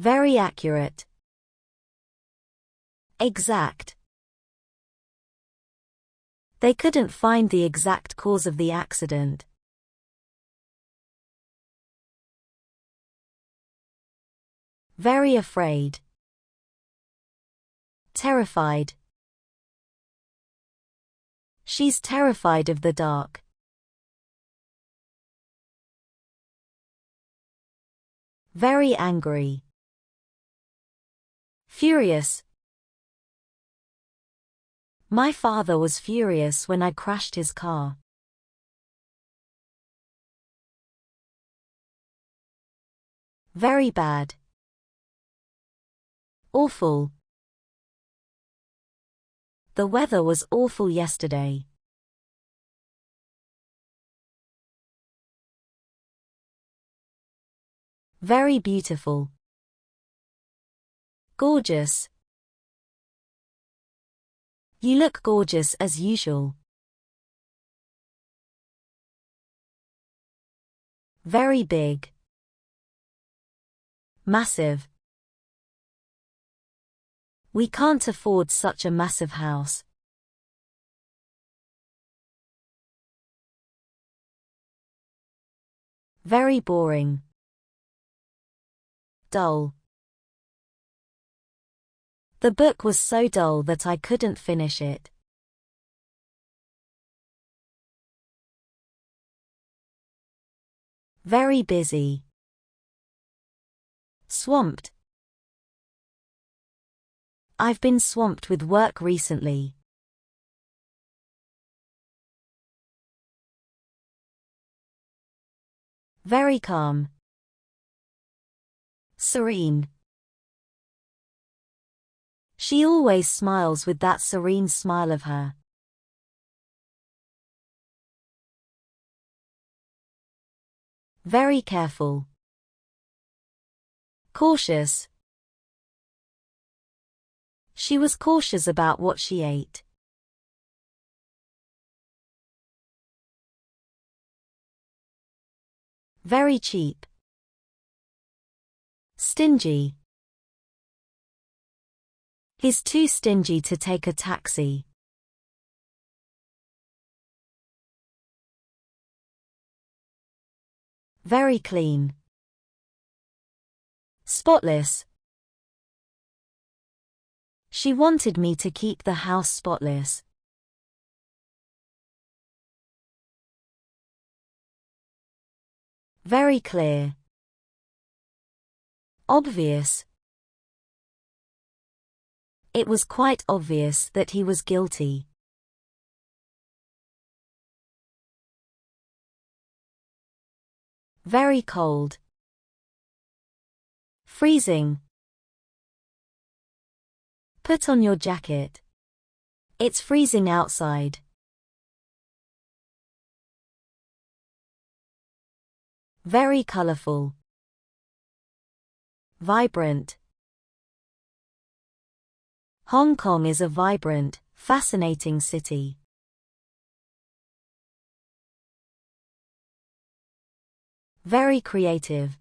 Very accurate. Exact. They couldn't find the exact cause of the accident. Very afraid. Terrified. She's terrified of the dark. Very angry. Furious. My father was furious when I crashed his car. Very bad. Awful. The weather was awful yesterday. Very beautiful. Gorgeous. You look gorgeous as usual. Very big. Massive. We can't afford such a massive house. Very boring. Dull. The book was so dull that I couldn't finish it. Very busy. Swamped. I've been swamped with work recently. Very calm. Serene. She always smiles with that serene smile of her. Very careful. Cautious. She was cautious about what she ate. Very cheap. Stingy. He's too stingy to take a taxi. Very clean. Spotless. She wanted me to keep the house spotless. Very clear. Obvious. It was quite obvious that he was guilty. Very cold. Freezing. Put on your jacket. It's freezing outside. Very colorful. Vibrant. Hong Kong is a vibrant, fascinating city. Very creative.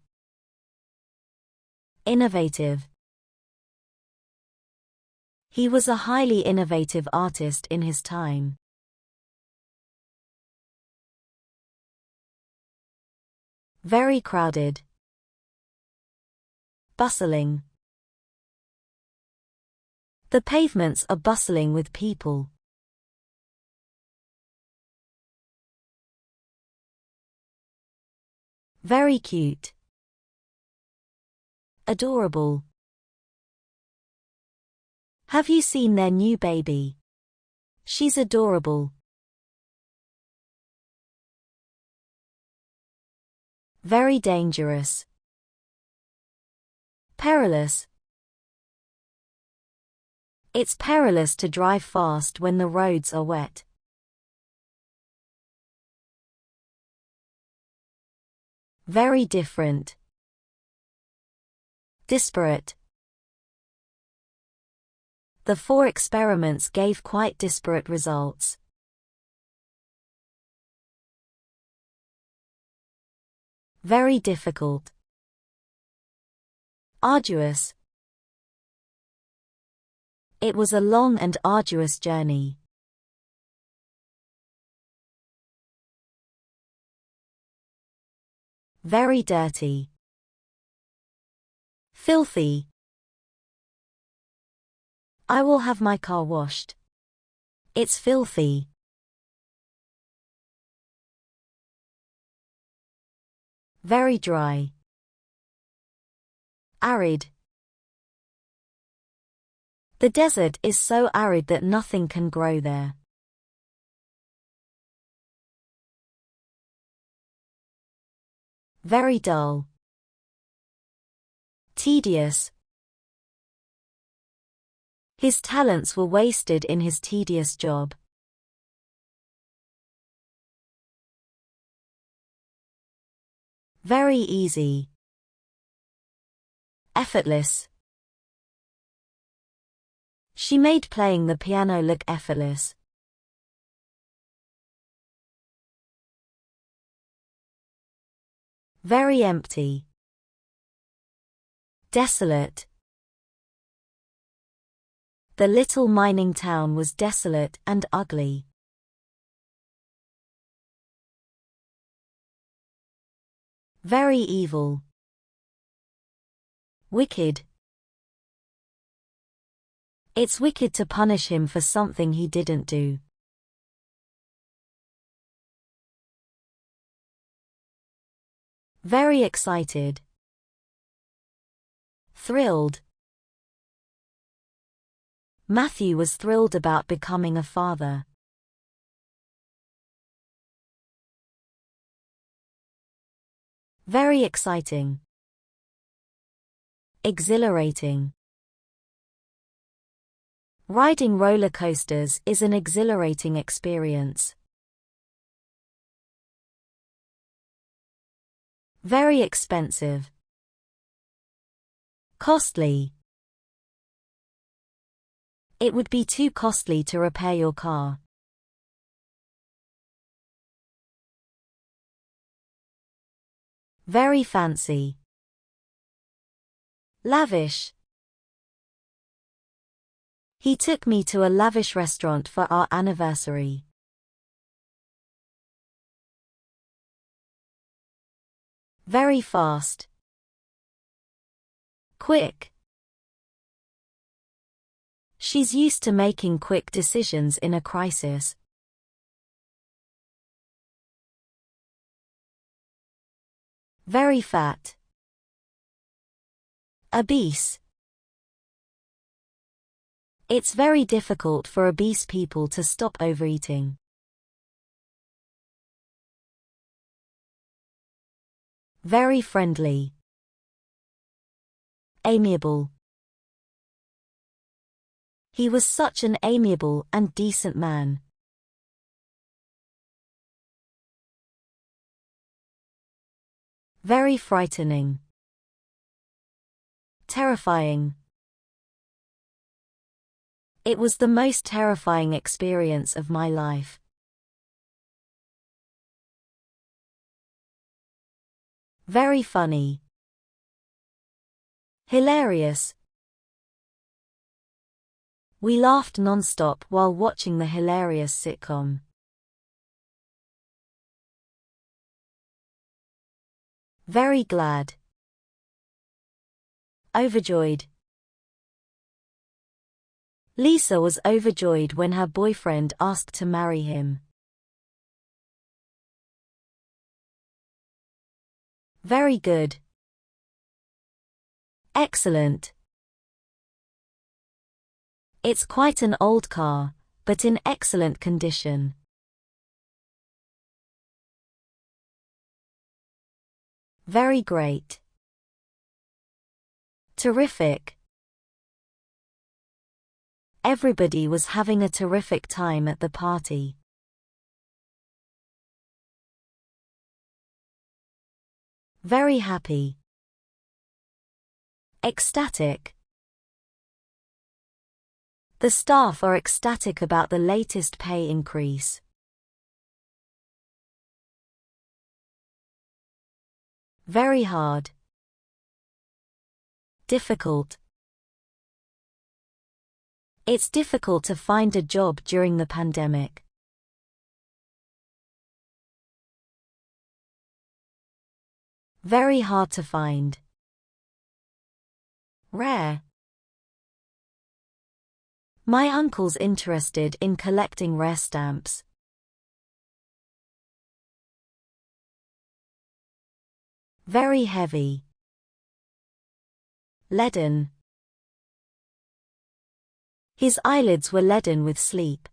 Innovative. He was a highly innovative artist in his time. Very crowded. Bustling. The pavements are bustling with people. Very cute. Adorable. Have you seen their new baby? She's adorable. Very dangerous. Perilous. It's perilous to drive fast when the roads are wet. Very different. Disparate. The 4 experiments gave quite disparate results. Very difficult. Arduous. It was a long and arduous journey. Very dirty. Filthy. I will have my car washed. It's filthy. Very dry. Arid. The desert is so arid that nothing can grow there. Very dull. Tedious. His talents were wasted in his tedious job. Very easy. Effortless. She made playing the piano look effortless. Very empty. Desolate. The little mining town was desolate and ugly. Very evil. Wicked. It's wicked to punish him for something he didn't do. Very excited. Thrilled. Matthew was thrilled about becoming a father. Very exciting. Exhilarating. Riding roller coasters is an exhilarating experience. Very expensive. Costly. It would be too costly to repair your car. Very fancy. Lavish. He took me to a lavish restaurant for our anniversary. Very fast. Quick. She's used to making quick decisions in a crisis. Very fat. Obese. It's very difficult for obese people to stop overeating. Very friendly. Amiable. He was such an amiable and decent man. Very frightening. Terrifying. It was the most terrifying experience of my life. Very funny. Hilarious. We laughed non-stop while watching the hilarious sitcom. Very glad. Overjoyed. Lisa was overjoyed when her boyfriend asked to marry him. Very good. Excellent. It's quite an old car, but in excellent condition. Very great. Terrific. Everybody was having a terrific time at the party. Very happy. Ecstatic. The staff are ecstatic about the latest pay increase. Very hard. Difficult. It's difficult to find a job during the pandemic. Very hard to find. Rare. My uncle's interested in collecting rare stamps. Very heavy. Leaden. His eyelids were leaden with sleep.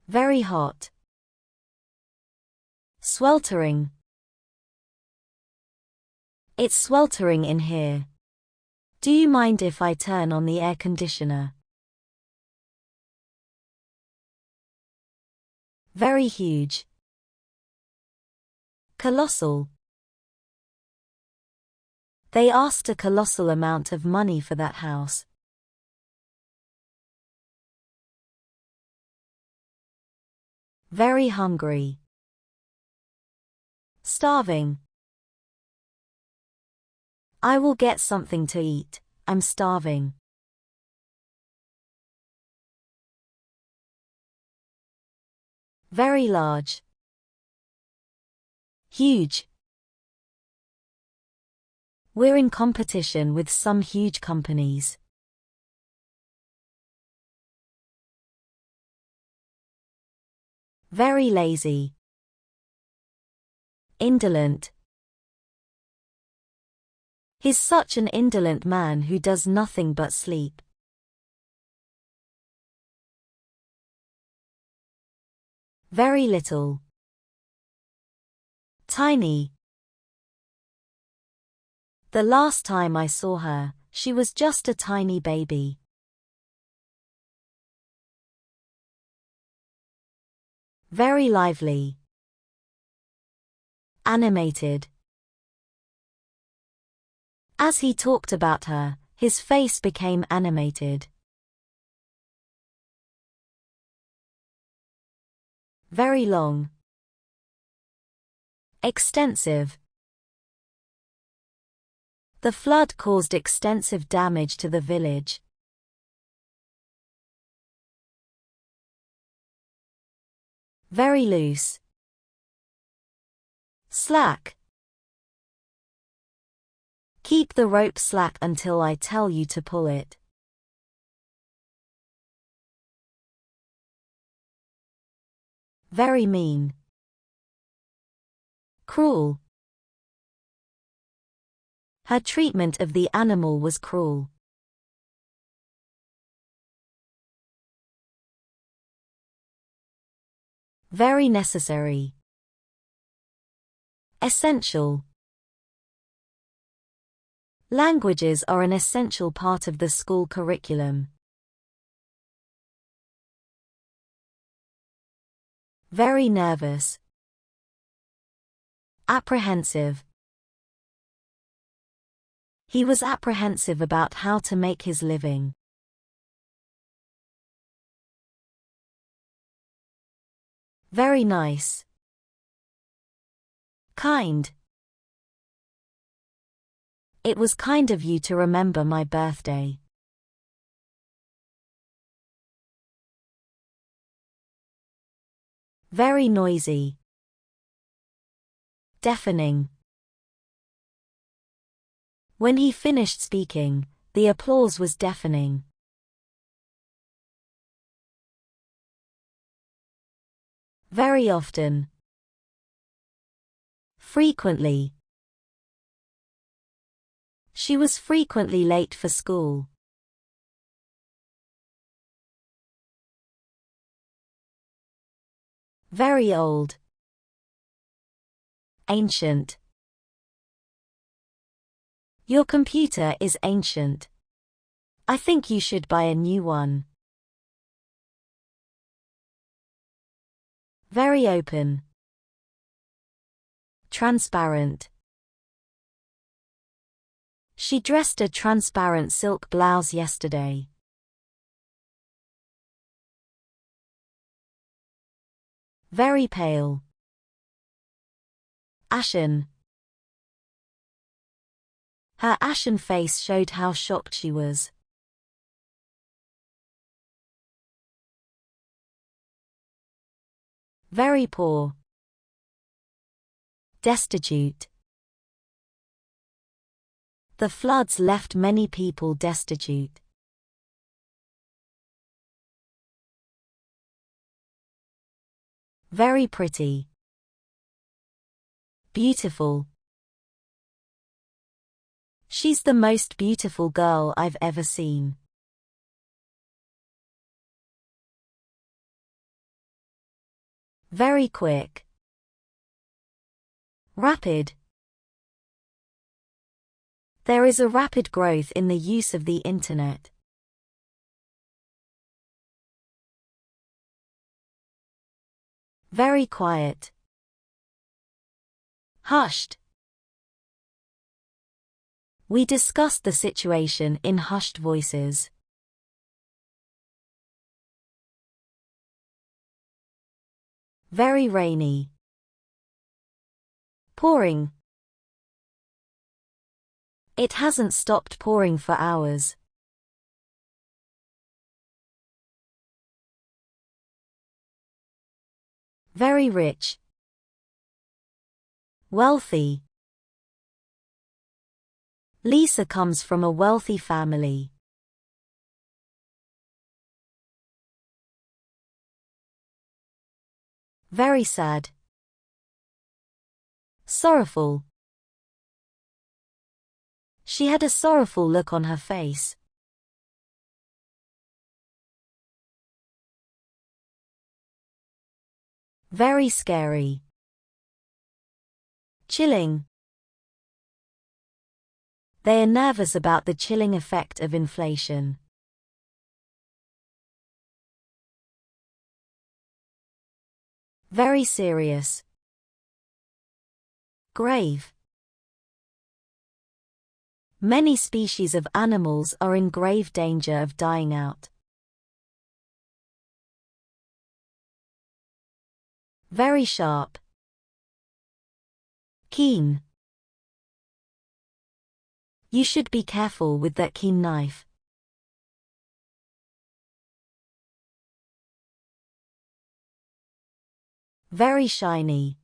Very hot. Sweltering. It's sweltering in here. Do you mind if I turn on the air conditioner? Very huge. Colossal. They asked a colossal amount of money for that house. Very hungry. Starving. I will get something to eat, I'm starving. Very large. Huge. We're in competition with some huge companies. Very lazy. Indolent. He's such an indolent man who does nothing but sleep. Very little. Tiny. The last time I saw her, she was just a tiny baby. Very lively. Animated. As he talked about her, his face became animated. Very long. Extensive. The flood caused extensive damage to the village. Very loose. Slack. Keep the rope slack until I tell you to pull it. Very mean. Cruel. Her treatment of the animal was cruel. Very necessary. Essential. Languages are an essential part of the school curriculum. Very nervous. Apprehensive. He was apprehensive about how to make his living. Very nice. Kind. It was kind of you to remember my birthday. Very noisy. Deafening. When he finished speaking, the applause was deafening. Very often. Frequently. She was frequently late for school. Very old. Ancient. Your computer is ancient. I think you should buy a new one. Very open. Transparent. She dressed a transparent silk blouse yesterday. Very pale. Ashen. Her ashen face showed how shocked she was. Very poor. Destitute. The floods left many people destitute. Very pretty. Beautiful. She's the most beautiful girl I've ever seen. Very quick. Rapid. There is a rapid growth in the use of the Internet. Very quiet. Hushed. We discussed the situation in hushed voices. Very rainy. Pouring. It hasn't stopped pouring for hours. Very rich. Wealthy. Lisa comes from a wealthy family. Very sad. Sorrowful. She had a sorrowful look on her face. Very scary. Chilling. They are nervous about the chilling effect of inflation. Very serious. Grave. Many species of animals are in grave danger of dying out. Very sharp. Keen. You should be careful with that keen knife. Very shiny.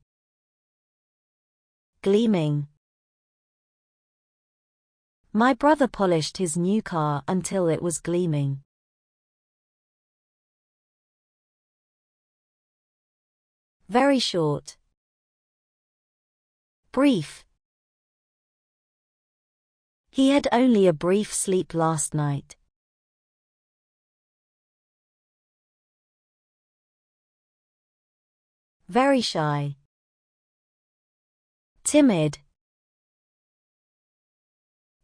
Gleaming. My brother polished his new car until it was gleaming. Very short. Brief. He had only a brief sleep last night. Very shy. Timid.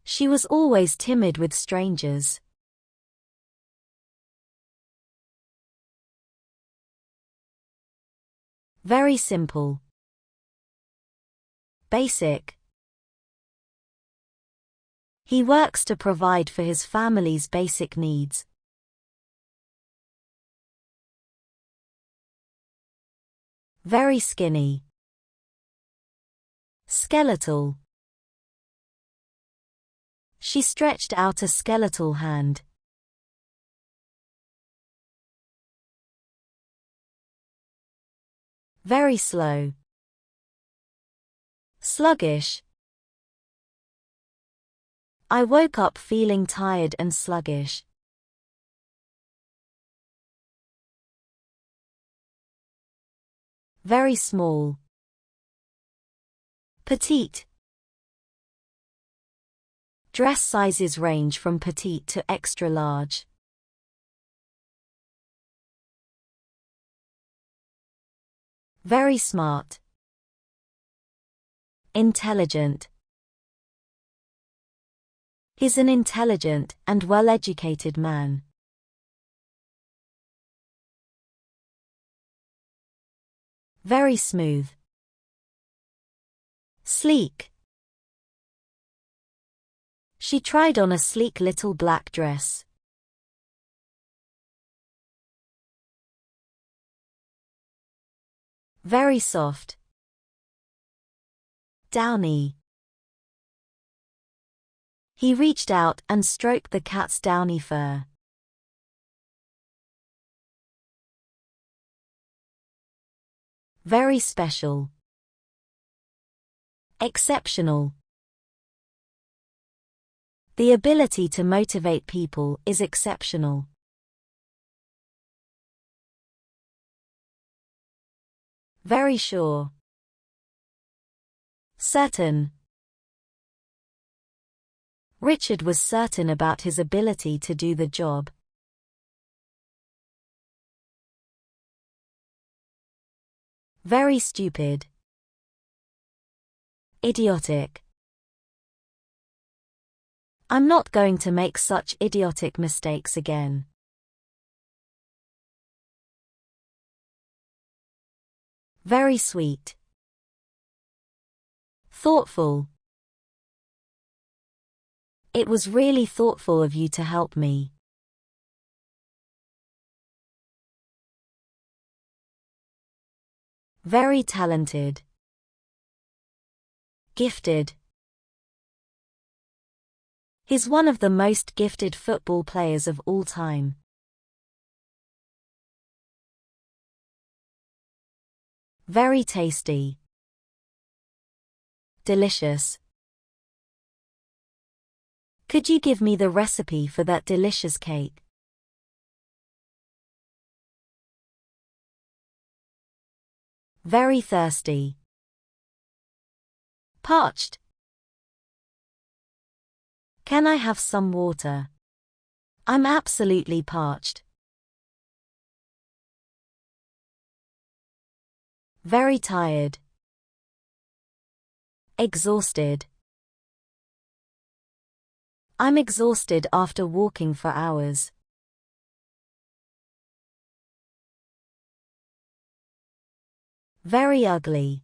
She was always timid with strangers. Very simple. Basic. He works to provide for his family's basic needs. Very skinny. Skeletal. She stretched out a skeletal hand. Very slow. Sluggish. I woke up feeling tired and sluggish. Very small. Petite. Dress sizes range from petite to extra large. Very smart. Intelligent. He's an intelligent and well-educated man. Very smooth. Sleek. She tried on a sleek little black dress. Very soft. Downy. He reached out and stroked the cat's downy fur. Very special. Exceptional. The ability to motivate people is exceptional. Very sure. Certain. Richard was certain about his ability to do the job. Very stupid. Idiotic. I'm not going to make such idiotic mistakes again. Very sweet. Thoughtful. It was really thoughtful of you to help me. Very talented. Gifted. He's one of the most gifted football players of all time. Very tasty. Delicious. Could you give me the recipe for that delicious cake? Very thirsty. Parched. Can I have some water? I'm absolutely parched. Very tired. Exhausted. I'm exhausted after walking for hours. Very ugly.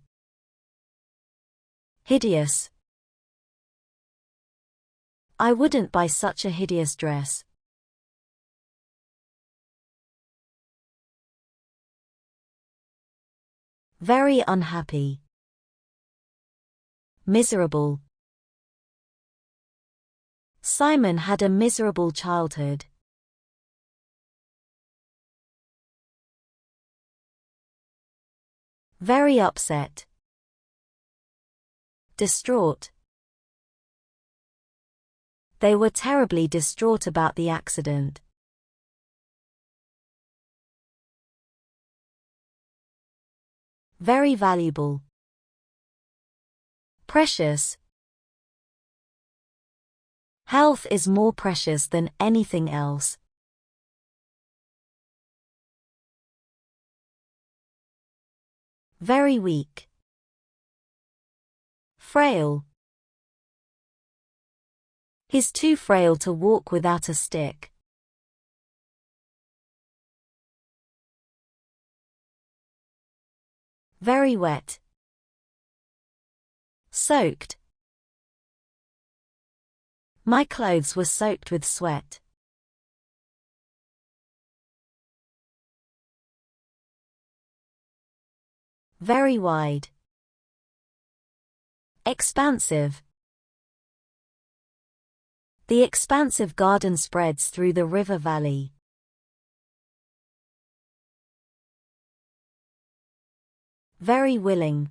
Hideous. I wouldn't buy such a hideous dress. Very unhappy. Miserable. Simon had a miserable childhood. Very upset. Distraught. They were terribly distraught about the accident. Very valuable. Precious. Health is more precious than anything else. Very weak. Frail. He's too frail to walk without a stick. Very wet. Soaked. My clothes were soaked with sweat. Very wide. Expansive. The expansive garden spreads through the river valley. Very willing.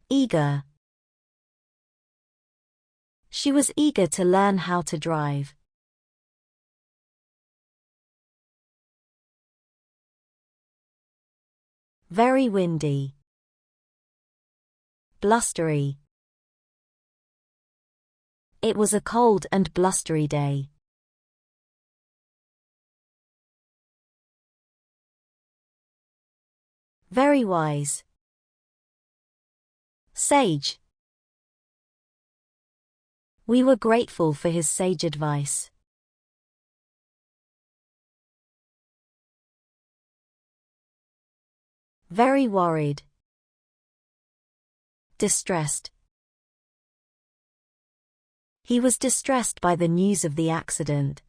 Eager. She was eager to learn how to drive. Very windy. Blustery. It was a cold and blustery day. Very wise. Sage. We were grateful for his sage advice. Very worried. Distressed. He was distressed by the news of the accident.